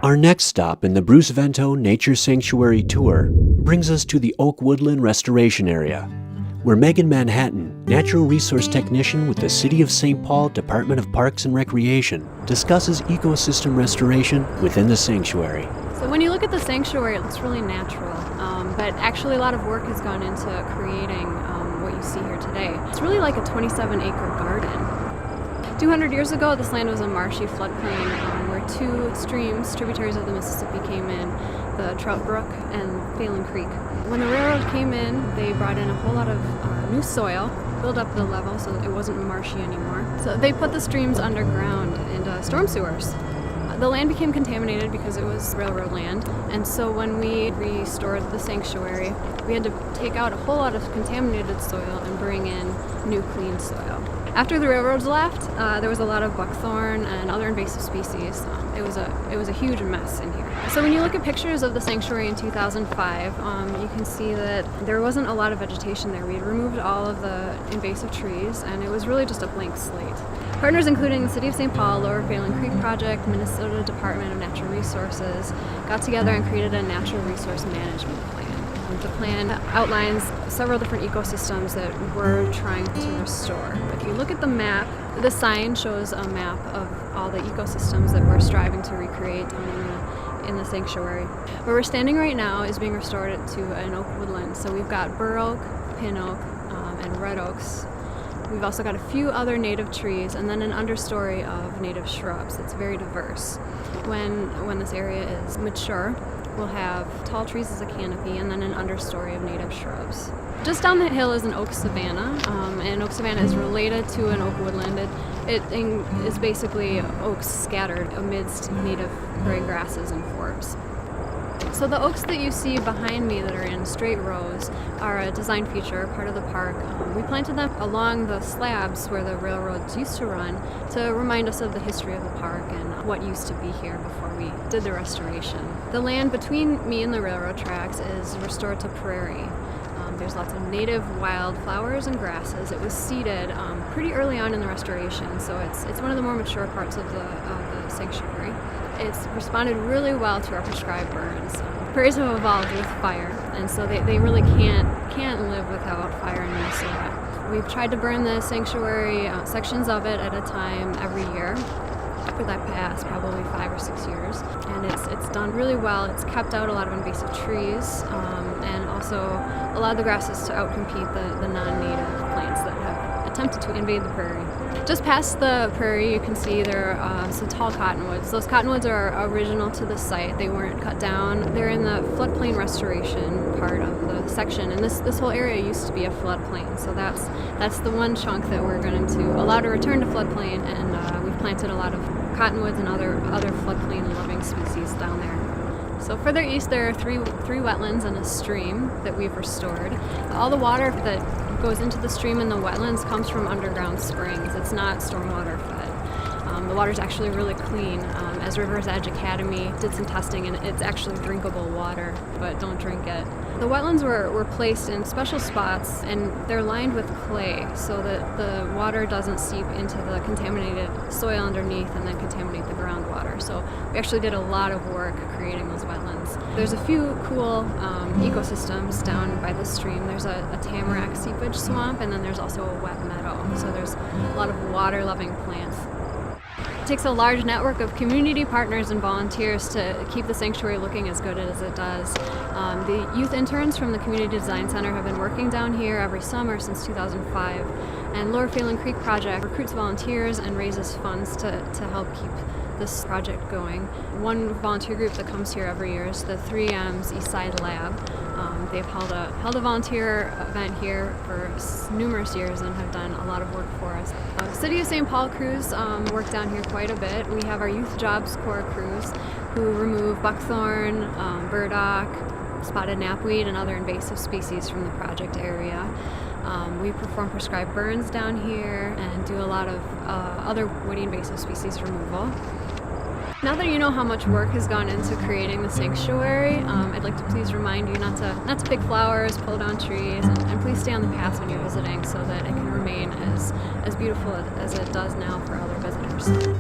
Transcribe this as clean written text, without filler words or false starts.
Our next stop in the Bruce Vento Nature Sanctuary Tour brings us to the Oak Woodland Restoration Area, where Megan Manhattan, Natural Resource Technician with the City of St. Paul Department of Parks and Recreation, discusses ecosystem restoration within the sanctuary. So when you look at the sanctuary, it looks really natural, but actually a lot of work has gone into creating what you see here today. It's really like a 27-acre garden. 200 years ago, this land was a marshy floodplain where two streams, tributaries of the Mississippi, came in, the Trout Brook and Phelan Creek. When the railroad came in, they brought in a whole lot of new soil, built up the level so that it wasn't marshy anymore. So they put the streams underground into storm sewers. The land became contaminated because it was railroad land, and so when we restored the sanctuary, we had to take out a whole lot of contaminated soil and bring in new clean soil. After the railroads left, there was a lot of buckthorn and other invasive species. It was a huge mess in here. So when you look at pictures of the sanctuary in 2005, you can see that there wasn't a lot of vegetation there. We had removed all of the invasive trees, and it was really just a blank slate. Partners including the City of St. Paul, Lower Phelan Creek Project, Minnesota Department of Natural Resources got together and created a natural resource management plan. The plan outlines several different ecosystems that we're trying to restore. If you look at the map, the sign shows a map of all the ecosystems that we're striving to recreate in the sanctuary. Where we're standing right now is being restored to an oak woodland. So we've got bur oak, pin oak, and red oaks. We've also got a few other native trees and then an understory of native shrubs. It's very diverse. When this area is mature, we'll have tall trees as a canopy and then an understory of native shrubs. Just down the hill is an oak savanna, and oak savanna is related to an oak woodland. It is basically oaks scattered amidst native prairie grasses and forbs. So the oaks that you see behind me that are in straight rows are a design feature, part of the park. We planted them along the slabs where the railroads used to run to remind us of the history of the park and what used to be here before we did the restoration. The land between me and the railroad tracks is restored to prairie. There's lots of native wildflowers and grasses. It was seeded pretty early on in the restoration, so it's one of the more mature parts of the sanctuary. It's responded really well to our prescribed burns. Prairies have evolved with fire, and so they really can't live without fire in Minnesota. We've tried to burn the sanctuary, sections of it at a time every year for that past probably 5 or 6 years, and it's done really well. It's kept out a lot of invasive trees and also allowed the grasses to outcompete the non-native plants that have attempted to invade the prairie. Just past the prairie, you can see there are some tall cottonwoods. Those cottonwoods are original to the site. They weren't cut down. They're in the floodplain restoration part of the section, and this whole area used to be a floodplain. So that's the one chunk that we're going to allow to return to floodplain, and we've planted a lot of cottonwoods and other floodplain-loving species down there. So further east, there are three wetlands and a stream that we've restored. All the water that goes into the stream and the wetlands comes from underground springs. It's not stormwater fed. The water's actually really clean. As River's Edge Academy did some testing, and it's actually drinkable water, but don't drink it. The wetlands were placed in special spots, and they're lined with clay so that the water doesn't seep into the contaminated soil underneath and then contaminate the groundwater. So we actually did a lot of work creating those wetlands. There's a few cool ecosystems down by the stream. There's a tamarack seepage swamp, and then there's also a wet meadow. So there's a lot of water-loving plants. It takes a large network of community partners and volunteers to keep the sanctuary looking as good as it does. The youth interns from the Community Design Center have been working down here every summer since 2005, and Lower Phelan Creek Project recruits volunteers and raises funds to help keep this project going. One volunteer group that comes here every year is the 3M's Eastside Lab. They've held a volunteer event here for numerous years and have done a lot of work for us. City of St. Paul crews work down here quite a bit. We have our Youth Jobs Corps crews who remove buckthorn, burdock, spotted knapweed, and other invasive species from the project area. We perform prescribed burns down here and do a lot of other woody invasive species removal. Now that you know how much work has gone into creating the sanctuary, I'd like to please remind you not to pick flowers, pull down trees, and please stay on the paths when you're visiting so that it can remain as beautiful as it does now for other visitors.